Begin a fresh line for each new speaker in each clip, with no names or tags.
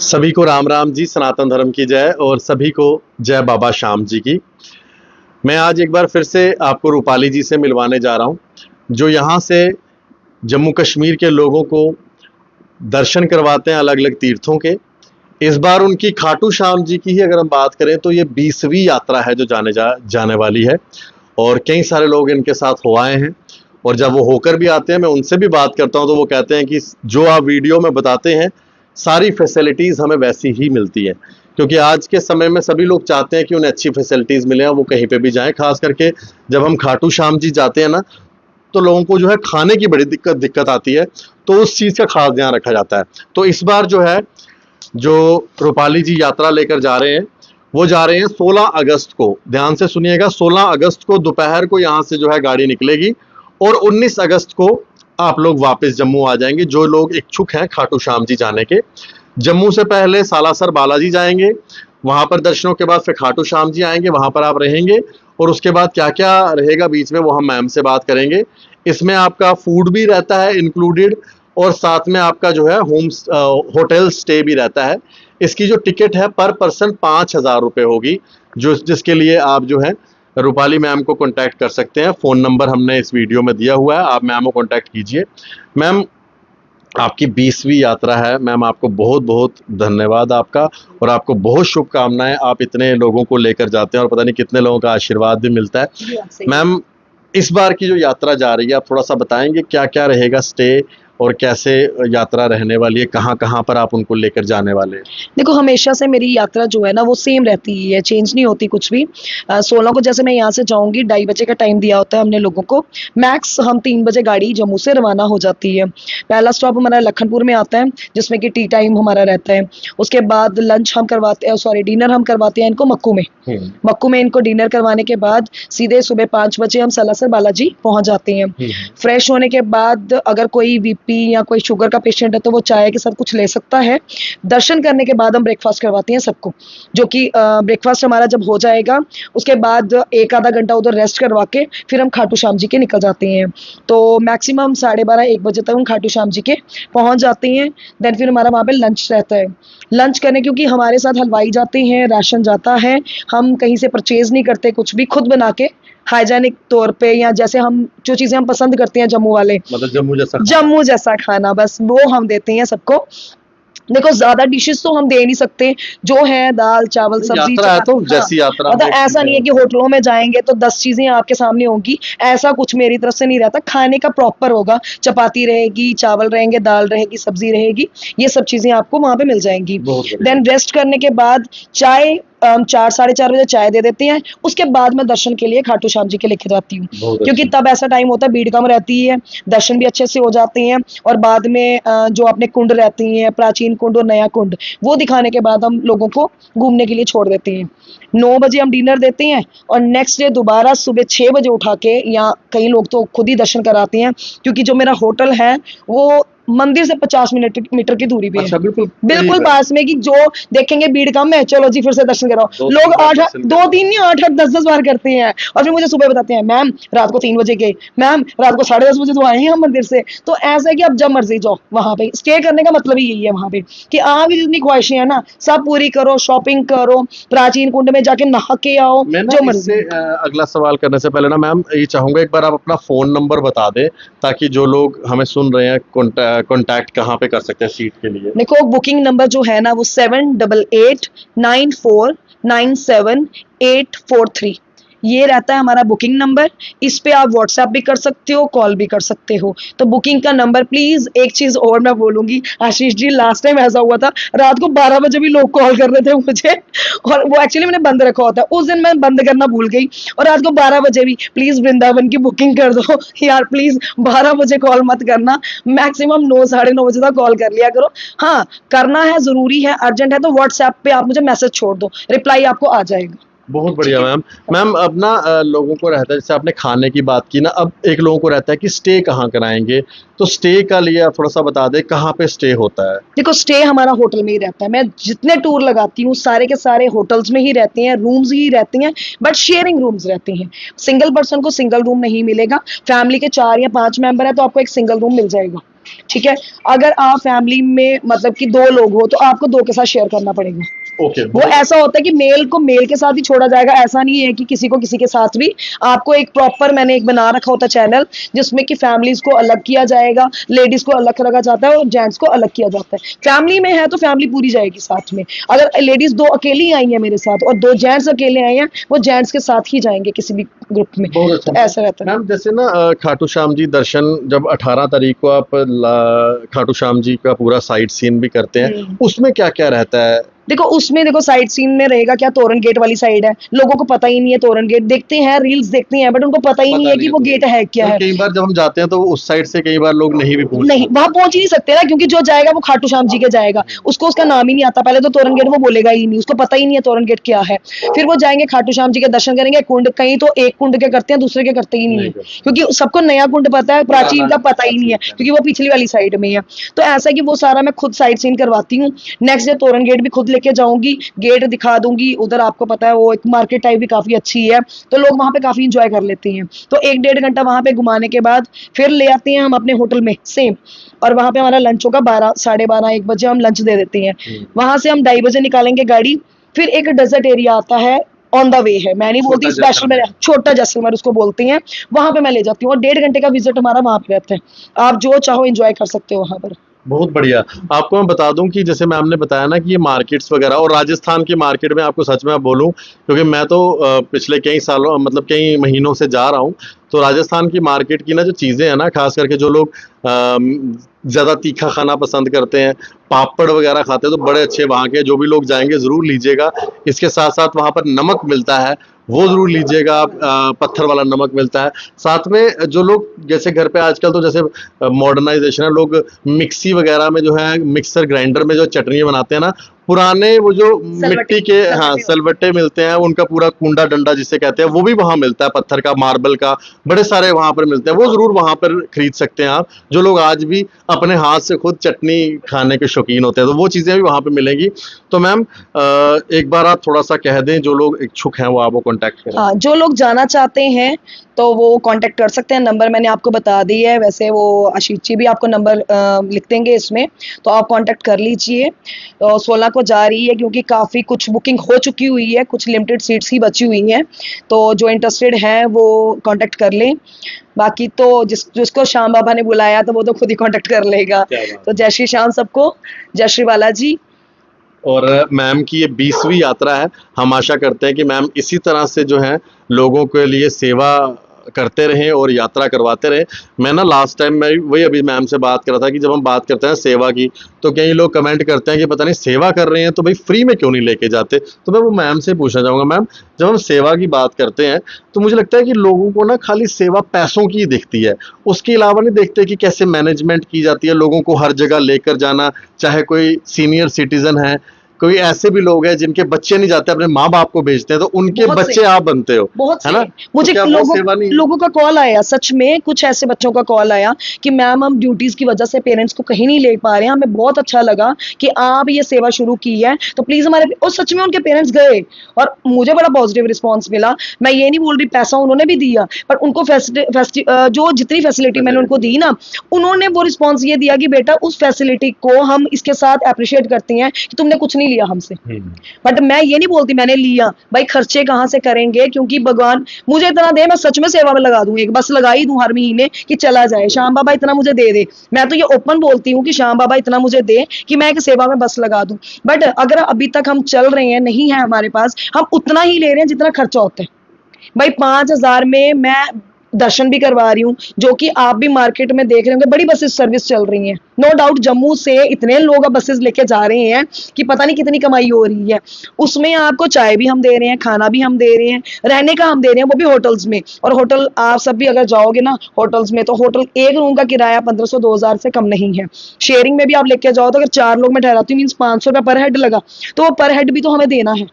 सभी को राम राम जी, सनातन धर्म की जय और सभी को जय बाबा श्याम जी की। मैं आज एक बार फिर से आपको रूपाली जी से मिलवाने जा रहा हूँ, जो यहाँ से जम्मू कश्मीर के लोगों को दर्शन करवाते हैं अलग अलग तीर्थों के। इस बार उनकी खाटू श्याम जी की ही अगर हम बात करें तो ये 20वीं यात्रा है जो जाने वाली है, और कई सारे लोग इनके साथ हो आए हैं। और जब वो होकर भी आते हैं, मैं उनसे भी बात करता हूँ तो वो कहते हैं कि जो आप वीडियो में बताते हैं सारी फैसिलिटीज़ हमें वैसी ही मिलती है, क्योंकि आज के समय में सभी लोग चाहते हैं कि उन्हें अच्छी फैसिलिटीज़ मिले और वो कहीं पे भी जाएं। खास करके जब हम खाटू श्याम जी जाते हैं ना, तो लोगों को जो है खाने की बड़ी दिक्कत आती है, तो उस चीज़ का खास ध्यान रखा जाता है। तो इस बार जो है, जो रूपाली जी यात्रा लेकर जा रहे हैं, वो जा रहे हैं 16 अगस्त को। ध्यान से सुनिएगा, 16 अगस्त को दोपहर को यहाँ से जो है गाड़ी निकलेगी और 19 अगस्त को आप लोग वापस जम्मू आ जाएंगे। जो लोग इच्छुक हैं खाटू श्याम जी जाने के, जम्मू से पहले सालासर बालाजी जाएंगे, वहां पर दर्शनों के बाद फिर खाटू श्याम जी आएंगे, वहां पर आप रहेंगे। और उसके बाद क्या क्या रहेगा बीच में वो हम मैम से बात करेंगे। इसमें आपका फूड भी रहता है इंक्लूडेड, और साथ में आपका जो है होटल स्टे भी रहता है। इसकी जो टिकट है पर पर्सन 5,000 रुपये होगी, जिसके लिए आप जो है रूपाली मैम को कांटेक्ट कर सकते हैं। फ़ोन नंबर हमने इस वीडियो में दिया हुआ है, आप मैम को कांटेक्ट कीजिए। मैम, आपकी 20वीं यात्रा है। मैम, आपको बहुत बहुत धन्यवाद आपका, और आपको बहुत शुभकामनाएं। आप इतने लोगों को लेकर जाते हैं और पता नहीं कितने लोगों का आशीर्वाद भी मिलता है। मैम, इस बार की जो यात्रा जा रही है, आप थोड़ा सा बताएंगे क्या क्या रहेगा स्टे, और कैसे यात्रा रहने वाली है, कहाँ कहाँ पर आप उनको लेकर जाने वाले हैं?
देखो, हमेशा से मेरी यात्रा जो है ना वो सेम रहती ही है, चेंज नहीं होती कुछ भी। 16 को जैसे मैं यहाँ से जाऊंगी, 2:30 बजे का टाइम दिया होता है हमने लोगों को। मैक्स हम 3 बजे गाड़ी जम्मू से रवाना हो जाती है। पहला स्टॉप हमारा लखनपुर में आता है, जिसमें कि टी टाइम हमारा रहता है। उसके बाद लंच हम करवाते हैं, सॉरी डिनर हम करवाते हैं इनको मक्कू में। मक्कू में इनको डिनर करवाने के बाद सीधे सुबह 5 बजे हम सालासर बालाजी पहुंच जाते हैं। फ्रेश होने के बाद अगर कोई बीपी या कोई शुगर का पेशेंट है तो वो चाय के साथ कुछ ले सकता है। दर्शन करने के बाद हम ब्रेकफास्ट करवाते हैं सबको, जो कि ब्रेकफास्ट हमारा जब हो जाएगा उसके बाद 1 आधा घंटा उधर रेस्ट करवा के फिर हम खाटू श्याम जी के निकल जाते हैं। तो मैक्सिमम 12:30-1 बजे तक हम खाटू श्याम जी के पहुंच जाते हैं। देन फिर हमारा वहाँ पे लंच रहता है। लंच करने, क्योंकि हमारे साथ हलवाई जाते हैं, राशन जाता है, हम कहीं से परचेज नहीं करते, कुछ भी खुद बना के हाइजेनिक तौर पे, या जैसे हम जो चीजें हम पसंद करते हैं जम्मू वाले,
मतलब
जम्मू जैसा खाना, बस वो हम देते हैं सबको। देखो, ज्यादा डिशेस तो हम दे नहीं सकते, जो है दाल चावल सब्जी।
यात्रा है तो जैसी यात्रा,
मतलब ऐसा नहीं है कि होटलों में जाएंगे तो 10 चीजें आपके सामने होंगी, ऐसा कुछ मेरी तरफ से नहीं रहता। खाने का प्रॉपर होगा, चपाती रहेगी, चावल रहेंगे, दाल रहेगी, सब्जी रहेगी, ये सब चीजें आपको वहां पे मिल जाएंगी। देन रेस्ट करने के बाद चाय 4-4:30 बजे चाय दे देते हैं। उसके बाद मैं दर्शन के लिए खाटू श्याम जी के लेके जाती हूँ, क्योंकि तब ऐसा टाइम होता है, भीड़ कम रहती है, दर्शन भी अच्छे से हो जाते हैं। और बाद में जो अपने कुंड रहती हैं, प्राचीन कुंड और नया कुंड, वो दिखाने के बाद हम लोगों को घूमने के लिए छोड़ देते हैं। 9 बजे हम डिनर देते हैं और नेक्स्ट डे दोबारा सुबह 6 बजे उठा के, या कई लोग तो खुद ही दर्शन कराते हैं, क्योंकि जो मेरा होटल है वो मंदिर से 50 मीटर की दूरी पे है। बिल्कुल पास में, कि जो देखेंगे भीड़ कम है, चलो जी फिर से दर्शन कराओ। लोग 2-3 नहीं 8-8 10-10 बार करते हैं, और फिर मुझे सुबह बताते हैं, मैम रात को 3 बजे गए, मैम रात को 10:30 बजे तो आए हैं हम मंदिर से। तो ऐसा है कि आप जब मर्जी जाओ, वहां पे स्टे करने का मतलब ही यही है वहां पे, कि आपकी जितनी ख्वाहिशें हैं ना सब पूरी करो, शॉपिंग करो, प्राचीन कुंड में जाके नहा के आओ, जो मर्जी।
अगला सवाल करने से पहले ना मैम, ये चाहूंगा एक बार आप अपना फोन नंबर बता दें, ताकि जो लोग हमें सुन रहे हैं कॉन्टैक्ट कहाँ पे कर सकते हैं सीट के लिए।
देखो, बुकिंग नंबर जो है ना वो 7889497843 ये रहता है हमारा बुकिंग नंबर। इस पे आप व्हाट्सएप भी कर सकते हो, कॉल भी कर सकते हो। तो बुकिंग का नंबर प्लीज। एक चीज और मैं बोलूंगी, आशीष जी, लास्ट टाइम ऐसा हुआ था, रात को 12 बजे भी लोग कॉल कर रहे थे मुझे, और वो एक्चुअली मैंने बंद रखा होता है, उस दिन मैं बंद करना भूल गई, और रात को 12 बजे भी प्लीज वृंदावन की बुकिंग कर दो यार, प्लीज 12 बजे कॉल मत करना, मैक्सिमम 9-9:30 बजे तक कॉल कर लिया करो। हाँ, करना है, जरूरी है, अर्जेंट है तो व्हाट्सएप पे आप मुझे मैसेज छोड़ दो, रिप्लाई आपको आ जाएगा।
बहुत बढ़िया मैम। मैम, अब ना लोगों को रहता है, जैसे आपने खाने की बात की ना, अब एक लोगों को रहता है कि स्टे कहाँ कराएंगे, तो स्टे का लिए आप थोड़ा सा बता दें कहाँ पे स्टे होता है।
देखो, स्टे हमारा होटल में ही रहता है। मैं जितने टूर लगाती हूँ सारे के सारे होटल्स में ही रहते हैं, रूम्स ही रहते हैं, बट शेयरिंग रूम्स रहते हैं। सिंगल पर्सन को सिंगल रूम नहीं मिलेगा। फैमिली के 4 या 5 मेंबर है तो आपको एक सिंगल रूम मिल जाएगा। ठीक है। अगर आप फैमिली में मतलब कि 2 लोग हो तो आपको 2 के साथ शेयर करना पड़ेगा।
ओके,
वो ऐसा होता है कि मेल को मेल के साथ ही छोड़ा जाएगा, ऐसा नहीं है कि किसी को किसी के साथ भी। आपको एक प्रॉपर मैंने एक बना रखा होता है चैनल, जिसमें कि फैमिलीज को अलग किया जाएगा, लेडीज को अलग रखा जाता है और जेंट्स को अलग किया जाता है। फैमिली में है तो फैमिली पूरी जाएगी साथ में। अगर लेडीज 2 अकेली आई हैं मेरे साथ और 2 जेंट्स अकेले आए हैं, वो जेंट्स के साथ ही जाएंगे किसी भी ग्रुप में।
बहुत अच्छा।
तो ऐसा रहता है।
मैम जैसे ना खाटू श्याम जी दर्शन जब 18 तारीख को आप खाटू श्याम जी का पूरा साइट सीन भी करते हैं, उसमें क्या क्या रहता है?
देखो उसमें देखो साइड सीन में रहेगा क्या, तोरण गेट वाली साइड है, लोगों को पता ही नहीं है तोरण गेट, देखते हैं रील्स देखते हैं बट उनको पता ही नहीं है कि वो गेट है क्या है।
कई बार जब हम जाते हैं तो उस साइड से कई बार लोग नहीं भी पहुंच
नहीं वहां पहुंच ही नहीं सकते ना, क्योंकि जो जाएगा वो खाटू श्याम जी के जाएगा, उसको उसका नाम ही नहीं आता। पहले तो तोरण गेट वो बोलेगा ही नहीं, उसको पता ही नहीं है तोरण गेट क्या है। फिर वो जाएंगे खाटू श्याम जी के दर्शन करेंगे, कुंड कहीं तो एक कुंड के करते हैं, दूसरे के करते ही नहीं है, क्योंकि सबको नया कुंड पता है, प्राचीन का पता ही नहीं है, क्योंकि वो पिछली वाली साइड में है। तो ऐसा है कि वो सारा मैं खुद साइड सीन करवाती हूँ। नेक्स्ट डे तोरण गेट भी खुद लेके जाऊंगी, गेट दिखा दूंगी। उधर आपको पता है वो एक मार्केट टाइप भी काफी अच्छी है, तो लोग वहां पे काफी इंजॉय कर लेते हैं। तो 1-1.5 घंटा वहां पे घुमाने के बाद फिर ले आते हैं हम अपने होटल में सेम, और वहां पे हमारा लंच होगा 12, 12:30, 1 बजे हम लंच दे देते हैं। वहां से हम 2:30 बजे निकालेंगे गाड़ी। फिर एक डेजर्ट एरिया आता है, ऑन द वे है, मैं नहीं बोलती स्पेशल में, छोटा जैसलमेर उसको बोलते हैं, वहां पे मैं ले जाती हूँ और 1.5 घंटे का विजिट हमारा वहां पे रहता है। आप जो चाहो एंजॉय कर सकते हो वहां पर।
बहुत बढ़िया। आपको मैं बता दूं कि जैसे मैम ने बताया ना कि ये मार्केट्स वगैरह, और राजस्थान की मार्केट में आपको सच में बोलूं, क्योंकि मैं तो पिछले कई सालों मतलब कई महीनों से जा रहा हूं, तो राजस्थान की मार्केट की ना जो चीज़ें हैं ना, खास करके जो लोग ज़्यादा तीखा खाना पसंद करते हैं, पापड़ वगैरह खाते हैं, तो बड़े अच्छे वहाँ के, जो भी लोग जाएंगे ज़रूर लीजिएगा। इसके साथ साथ वहाँ पर नमक मिलता है, वो ज़रूर लीजिएगा आप, पत्थर वाला नमक मिलता है। साथ में जो लोग जैसे घर पे आजकल तो जैसे मॉडर्नाइजेशन है, लोग मिक्सी वगैरह में जो है मिक्सर ग्राइंडर में जो चटनी बनाते हैं ना, पुराने वो जो मिट्टी के हाँ सलवट्टे मिलते हैं, उनका पूरा कूंडा डंडा जिसे कहते हैं, वो भी वहाँ मिलता है, पत्थर का, मार्बल का, बड़े सारे वहाँ पर मिलते हैं। वो ज़रूर वहाँ पर खरीद सकते हैं आप, जो लोग आज भी अपने हाथ से खुद चटनी खाने के शौकीन होते हैं, तो वो चीज़ें भी वहाँ पे मिलेंगी। तो मैम एक बार आप थोड़ा सा कह दें, जो लोग इच्छुक हैं वो आपको कांटेक्ट करें।
हाँ, जो लोग जाना चाहते हैं तो वो कांटेक्ट कर सकते हैं, नंबर मैंने आपको बता दी है। वैसे वो आशीष जी भी आपको नंबर लिख देंगे इसमें, तो आप कांटेक्ट कर लीजिए। तो 16 को जा रही है, क्योंकि काफ़ी कुछ बुकिंग हो चुकी हुई है, कुछ लिमिटेड सीट्स ही बची हुई हैं, तो जो इंटरेस्टेड हैं वो कांटेक्ट कर लें। बाकी तो जिसको श्याम बाबा ने बुलाया तो वो तो खुद ही कांटेक्ट कर लेगा। तो जय श्री श्याम सबको, जय श्री बालाजी।
और मैम की ये 20वीं यात्रा है। हम आशा करते हैं कि मैम इसी तरह से जो है लोगों के लिए सेवा करते रहें और यात्रा करवाते रहें। मैं ना लास्ट टाइम मैं वही अभी मैम से बात कर रहा था कि जब हम बात करते हैं सेवा की, तो कई लोग कमेंट करते हैं कि पता नहीं सेवा कर रहे हैं तो भाई फ्री में क्यों नहीं लेके जाते। तो मैं वो मैम से पूछना चाहूँगा, मैम जब हम सेवा की बात करते हैं तो मुझे लगता है कि लोगों को ना खाली सेवा पैसों की ही दिखती है, उसके अलावा नहीं देखते कि कैसे मैनेजमेंट की जाती है, लोगों को हर जगह लेकर जाना, चाहे कोई सीनियर सिटीजन है, कोई ऐसे भी लोग हैं जिनके बच्चे नहीं जाते, अपने माँ बाप को भेजते हैं, तो उनके
बहुत
बच्चे
सही।
आप बनते हो,
बहुत
है ना?
सही। मुझे
तो क्या वो सेवा नहीं?
लोगों का कॉल आया, सच में कुछ ऐसे बच्चों का कॉल आया कि मैम हम ड्यूटीज की वजह से पेरेंट्स को कहीं नहीं ले पा रहे हैं, हमें बहुत अच्छा लगा कि आप ये सेवा शुरू की है, तो प्लीज हमारे, और सच में उनके पेरेंट्स गए और मुझे बड़ा पॉजिटिव रिस्पॉन्स मिला। मैं ये नहीं बोल रही पैसा उन्होंने भी दिया, पर उनको जो जितनी फैसिलिटी मैंने उनको दी ना, उन्होंने वो रिस्पॉन्स ये दिया कि बेटा उस फैसिलिटी को हम इसके साथ अप्रिशिएट करते हैं कि तुमने कुछ नहीं लिया हमसे। बट मैं ये नहीं बोलती मैंने लिया, भाई खर्चे कहाँ से करेंगे, क्योंकि भगवान मुझे इतना दे, मैं सच में सेवा में लगा दूं, एक बस लगा ही दूं हर महीने कि चला जाए, श्याम बाबा इतना मुझे दे दे। मैं तो ये ओपन बोलती हूँ कि श्याम बाबा इतना मुझे दे कि मैं एक सेवा में बस लगा दूं। बट अगर अभी तक हम चल रहे हैं, नहीं है हमारे पास, हम उतना ही ले रहे हैं जितना खर्चा होता है। भाई 5,000 में मैं दर्शन भी करवा रही हूँ, जो कि आप भी मार्केट में देख रहे होंगे, बड़ी बसेस सर्विस चल रही हैं। नो डाउट जम्मू से इतने लोग बसेस लेके जा रहे हैं कि पता नहीं कितनी कमाई हो रही है। उसमें आपको चाय भी हम दे रहे हैं, खाना भी हम दे रहे हैं, रहने का हम दे रहे हैं, वो भी होटल्स में। और होटल आप सब भी अगर जाओगे ना होटल्स में, तो होटल एक रूम का किराया 1500-2000 से कम नहीं है। शेयरिंग में भी आप लेके जाओ तो अगर 4 लोग मैं ठहराती हूँ, मीन्स 500 रुपये पर हेड लगा, तो वो पर हेड भी तो हमें देना है।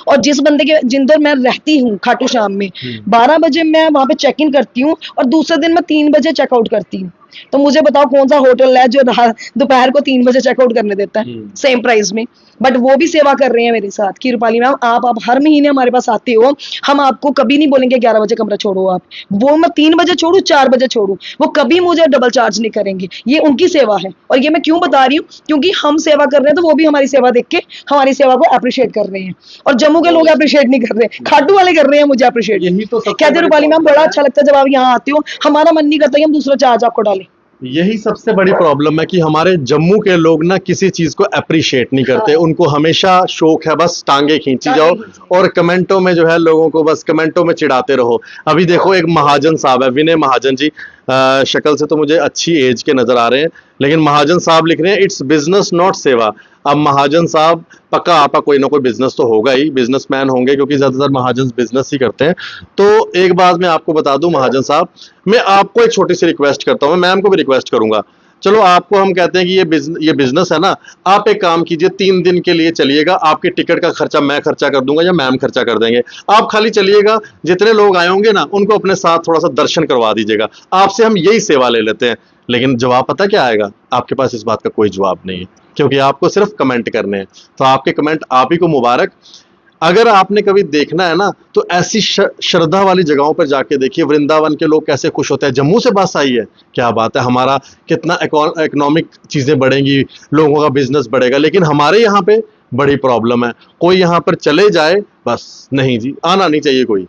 और जिस बंदे के जिधर मैं रहती हूँ खाटू श्याम में, 12 बजे मैं वहां पे चेक इन करती हूँ और दूसरे दिन मैं 3 बजे चेकआउट करती हूँ। तो मुझे बताओ कौन सा होटल है जो दोपहर को 3 बजे चेकआउट करने देता है सेम प्राइस में। बट वो भी सेवा कर रहे हैं मेरे साथ कि रूपाली मैम आप हर महीने हमारे पास आते हो, हम आपको कभी नहीं बोलेंगे 11 बजे कमरा छोड़ो आप, वो मैं 3 बजे छोड़ू 4 बजे छोड़ू, वो कभी मुझे डबल चार्ज नहीं करेंगे। ये उनकी सेवा है। और ये मैं क्यों बता रही हूँ, क्योंकि हम सेवा कर रहे हैं तो वो भी हमारी सेवा देख के हमारी सेवा को अप्रिशिएट कर रहे हैं। और जम्मू के लोग अप्रिशिएट नहीं कर रहे, खाटू वाले कर रहे हैं मुझे अप्रिशिएट।
यही तो सबसे
कहते
बड़ी
रूपाली मैम
प्रॉब्लम
बड़ा
है।
अच्छा लगता है जब आप यहाँ आते हो, हमारा मन नहीं करता कि हम दूसरा चार्ज आपको डालें।
यही सबसे बड़ी प्रॉब्लम है कि हमारे जम्मू के लोग ना किसी चीज को अप्रिशिएट नहीं करते।
हाँ।
उनको हमेशा शौक है बस टांगे खींची
टांगे
जाओ
खींची।
और कमेंटों में जो है लोगों को बस कमेंटों में चिढ़ाते रहो। अभी देखो एक महाजन साहब है, विनय महाजन जी, शक्ल से तो मुझे अच्छी एज के नजर आ रहे हैं, लेकिन महाजन साहब लिख रहे हैं इट्स बिजनेस नॉट सेवा। अब महाजन साहब पक्का आपका कोई ना कोई बिजनेस तो होगा ही, बिजनेसमैन होंगे क्योंकि ज्यादातर महाजन बिजनेस ही करते हैं। तो एक बात मैं आपको बता दूं महाजन साहब, मैं आपको एक छोटी सी रिक्वेस्ट करता हूं, मैं मैम को भी रिक्वेस्ट करूंगा। चलो आपको हम कहते हैं कि ये बिजनेस है ना, आप एक काम कीजिए 3 दिन के लिए चलिएगा, आपकी टिकट का खर्चा मैं खर्चा कर दूंगा या मैम खर्चा कर देंगे। आप खाली चलिएगा, जितने लोग आए होंगे ना उनको अपने साथ थोड़ा सा दर्शन करवा दीजिएगा, आपसे हम यही सेवा ले लेते हैं। लेकिन जवाब पता क्या आएगा, आपके पास इस बात का कोई जवाब नहीं है, क्योंकि आपको सिर्फ कमेंट करने हैं। तो आपके कमेंट आप ही को मुबारक। अगर आपने कभी देखना है ना तो ऐसी श्रद्धा वाली जगहों पर जाके देखिए, वृंदावन के लोग कैसे खुश होते हैं। जम्मू से बस आई है, क्या बात है, हमारा कितना इकोनॉमिक चीजें बढ़ेंगी, लोगों का बिजनेस बढ़ेगा। लेकिन हमारे यहाँ पे बड़ी प्रॉब्लम है, कोई यहाँ पर चले जाए बस नहीं जी, आना नहीं चाहिए कोई।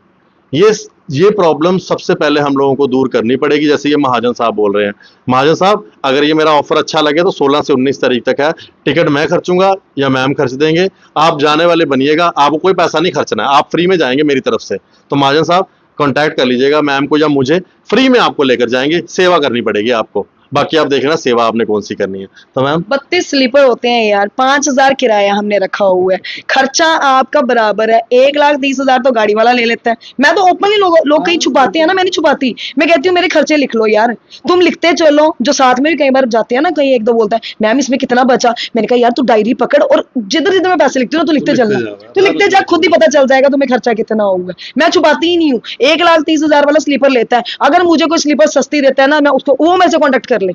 ये प्रॉब्लम सबसे पहले हम लोगों को दूर करनी पड़ेगी, जैसे ये महाजन साहब बोल रहे हैं। महाजन साहब अगर ये मेरा ऑफर अच्छा लगे तो 16 से 19 तारीख तक है, टिकट मैं खर्चूंगा या मैम खर्च देंगे, आप जाने वाले बनिएगा, आपको कोई पैसा नहीं खर्चना है, आप फ्री में जाएंगे मेरी तरफ से। तो महाजन साहब कांटेक्ट कर लीजिएगा मैम को या मुझे, फ्री में आपको लेकर जाएंगे, सेवा करनी पड़ेगी आपको, बाकी आप देखना सेवा आपने कौन सी करनी है। तो मैम
32 स्लीपर होते हैं यार, 5000 किराया हमने रखा हुआ है, खर्चा आपका बराबर है। 1,30,000 तो गाड़ी वाला ले लेता है। मैं तो ओपनली लोग कहीं छुपाते हैं ना, मैं नहीं छुपाती, मैं कहती हूँ मेरे खर्चे लिख लो यार, तुम लिखते चलो। जो साथ में भी कई बार जाते हैं ना, कहीं एक दो बोलता है मैम इसमें कितना बचा, मैंने कहा यार तू डायरी पकड़ और जिधर जिधर मैं पैसे लिखती हूँ तू लिखते चलना, तू लिखते जा, खुद ही पता चल जाएगा तुम्हें खर्चा कितना होगा। मैं छुपाती ही नहीं हूँ। 1,30,000 वाला स्लीपर लेता है, अगर मुझे कोई स्लीपर सस्ती देता है ना, मैं उसको वो मेरे से कॉन्टेक्ट कर ले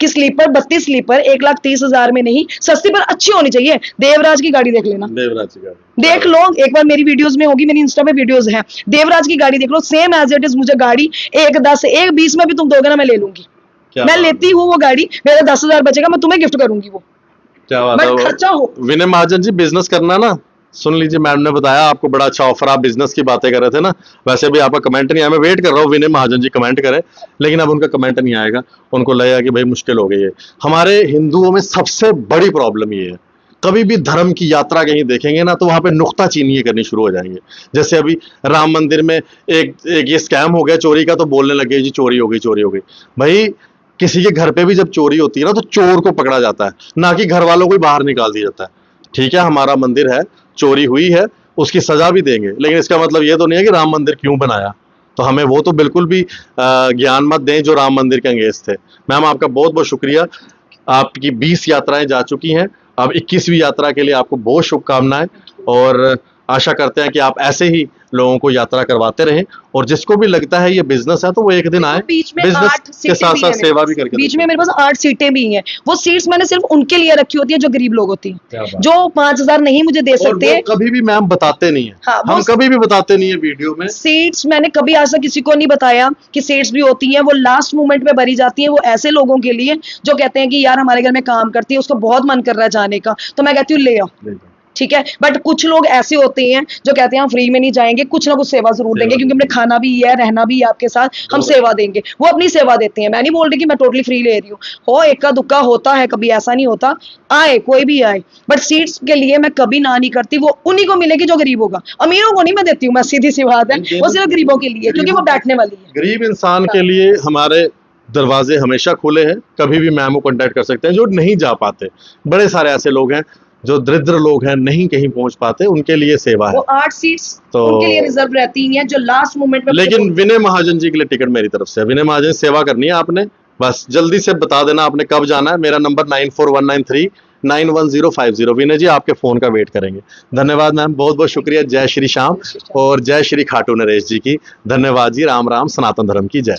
कि स्लीपर 32 स्लीपर 1,30,000 में नहीं, सस्ती पर अच्छी होनी चाहिए। देवराज की गाड़ी देख लेना,
देवराज की गाड़ी
देख लो एक बार, मेरी वीडियोस में होगी, मेरी इंस्टा पे वीडियोस हैं, देवराज की गाड़ी देख लो, सेम एज इट इज। मुझे गाड़ी 1,10 1,20 में भी तुम दोगे ना, मैं ले लूंगी, मैं लेती हूँ वो गाड़ी, मेरा 10,000 बचेगा, मैं तुम्हें गिफ्ट करूंगी वो,
क्या बात
बट
है।
खर्चा हो।
विनय महाजन जी बिजनेस करना ना, सुन लीजिए, मैम ने बताया आपको बड़ा अच्छा ऑफर, आप बिजनेस की बातें कर रहे थे ना, वैसे भी आपका कमेंट नहीं आया, मैं वेट कर रहा हूँ विनय महाजन जी कमेंट करें, लेकिन अब उनका कमेंट नहीं आएगा, उनको लगेगा कि भाई मुश्किल हो गई है। हमारे हिंदुओं में सबसे बड़ी प्रॉब्लम ये है, कभी भी धर्म की यात्रा कहीं देखेंगे ना तो वहां पे नुक्ताचीनी करनी शुरू हो जाएंगे। जैसे अभी राम मंदिर में एक ये स्कैम हो गया चोरी का, तो बोलने लगे जी चोरी हो गई, चोरी हो गई। भाई किसी के घर पे भी जब चोरी होती है ना तो चोर को पकड़ा जाता है, ना कि घर वालों को ही बाहर निकाल दिया जाता है। ठीक है, हमारा मंदिर है, चोरी हुई है, उसकी सजा भी देंगे, लेकिन इसका मतलब ये तो नहीं है कि राम मंदिर क्यों बनाया। तो हमें वो तो बिल्कुल भी ज्ञान मत दें जो राम मंदिर के अंगेज थे। मैम आपका बहुत बहुत शुक्रिया, आपकी 20 यात्राएं जा चुकी हैं, अब 21वीं यात्रा के लिए आपको बहुत शुभकामनाएं, और आशा करते हैं कि आप ऐसे ही लोगों को यात्रा करवाते रहें, और जिसको भी लगता है ये बिजनेस है तो वो एक दिन आए,
बीच में
बिजनेस
8
के
सीटें
साथ
भी
साथ
हैं
सेवा
मेरे
भी
पास।
करके
बीच में
देखें।
मेरे पास 8 सीटें भी हैं, वो सीट्स मैंने सिर्फ उनके लिए रखी होती है जो गरीब लोग होती
क्या
हैं,
बात।
जो 5,000 नहीं मुझे दे
और
सकते।
वो कभी भी मैम बताते नहीं है,
हाँ,
हम कभी भी बताते नहीं है वीडियो में।
सीट्स मैंने कभी आज तक किसी को नहीं बताया कि सीट्स भी होती हैं, वो लास्ट मोमेंट में भरी जाती हैं, वो ऐसे लोगों के लिए जो कहते हैं कि यार हमारे घर में काम करती है, उसको बहुत मन कर रहा है जाने का, तो मैं कहती हूँ ले आओ, ठीक है। बट कुछ लोग ऐसे होते हैं जो कहते हैं हम फ्री में नहीं जाएंगे, कुछ ना कुछ सेवा जरूर देंगे, क्योंकि हमने खाना भी है, रहना भी है आपके साथ, हम सेवा देंगे। वो अपनी सेवा देते हैं, मैं नहीं बोल रही कि मैं टोटली फ्री ले रही हूँ, हो इक्का दुक्का होता है, कभी ऐसा नहीं होता, आए कोई भी आए, बट सीट्स के लिए मैं कभी ना नहीं करती। वो उन्हीं को मिलेगी जो गरीब होगा, अमीरों को नहीं मैं देती हूँ, मैं सीधी सी बात है, वो सिर्फ गरीबों के लिए, क्योंकि वो बैठने वाली है।
गरीब इंसान के लिए हमारे दरवाजे हमेशा खुले हैं, कभी भी मैम को कांटेक्ट कर सकते हैं। जो नहीं जा पाते, बड़े सारे ऐसे लोग हैं जो दरिद्र लोग हैं, नहीं कहीं पहुंच पाते, उनके लिए सेवा है।
वो 8 सीट्स
तो
उनके लिए रिजर्व रहती हैं जो लास्ट मोमेंट में।
लेकिन विनय महाजन जी के लिए टिकट मेरी तरफ से है। विनय महाजन सेवा करनी है आपने, बस जल्दी से बता देना आपने कब जाना है। मेरा नंबर 9419391050। विनय जी आपके फोन का वेट करेंगे। धन्यवाद मैम, बहुत बहुत शुक्रिया। जय श्री श्याम और जय श्री खाटू नरेश जी की। धन्यवाद जी। राम राम, सनातन धर्म की जय।